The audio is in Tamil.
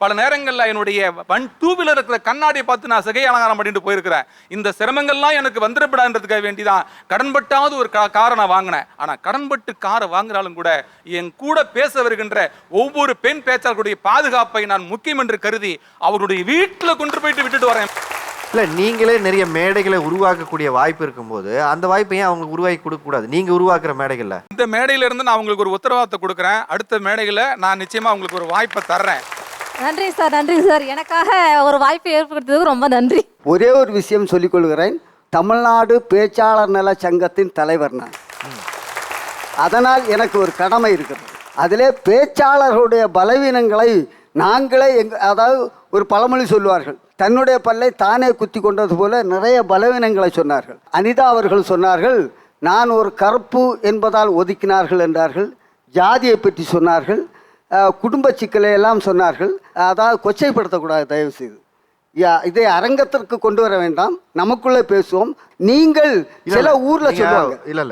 பல நேரங்களில் என்னுடைய 2 இருக்கிற கண்ணாடியை பார்த்து நான் சிகை அலங்காரம் பண்ணிட்டு போயிருக்கிறேன். இந்த சிரமங்கள்லாம் எனக்கு வந்துடப்படாதுன்றதுக்காக வேண்டிதான் கடன்பட்டாவது ஒரு காரை நான் வாங்கினேன். ஆனால் கடன்பட்டு காரை வாங்கினாலும் கூட என் கூட பேச வருகின்ற ஒவ்வொரு பெண் பேச்சாளர்களுடைய பாதுகாப்பை நான் முக்கியம் என்று கருதி அவருடைய வீட்டில் கொண்டு போயிட்டு விட்டுட்டு வரேன். இல்லை, நீங்களே நிறைய மேடைகளை உருவாக்கக்கூடிய வாய்ப்பு இருக்கும்போது அந்த வாய்ப்பை ஏன் அவங்க உருவாக்கி கொடுக்கக்கூடாது? நீங்கள் உருவாக்குற மேடைகளில் இந்த மேடையில இருந்து நான் உங்களுக்கு ஒரு உத்தரவாதத்தை கொடுக்குறேன். அடுத்த மேடையில் நான் நிச்சயமா உங்களுக்கு ஒரு வாய்ப்பை தர்றேன். நன்றி சார், நன்றி சார். எனக்காக ஒரு வாய்ப்பு ஏற்படுத்தியதுக்கு ரொம்ப நன்றி. ஒரே ஒரு விஷயம் சொல்லிக் கொள்கிறேன். தமிழ்நாடு பேச்சாளர் நல சங்கத்தின் தலைவர் நான். அதனால் எனக்கு ஒரு கடமை இருக்கிறது. அதிலே பேச்சாளர்களுடைய பலவீனங்களை நாங்களே அதாவது ஒரு பழமொழி சொல்வார்கள், தன்னுடைய பல்லை தானே குத்தி கொண்டது போல நிறைய பலவீனங்களை சொன்னார்கள். அனிதா அவர்கள் சொன்னார்கள், நான் ஒரு கருப்பு என்பதால் ஒதுக்கினார்கள் என்றார்கள். ஜாதியை பற்றி சொன்னார்கள், குடும்ப சிக்கலை எல்லாம் சொன்னார்கள். அதாவது கொச்சைப்படுத்தக்கூடாது தயவு செய்து. இதை அரங்கத்திற்கு கொண்டு வர வேண்டாம், நமக்குள்ளே பேசுவோம். நீங்கள் சில ஊர்ல சொல்லுவாங்க, இல்ல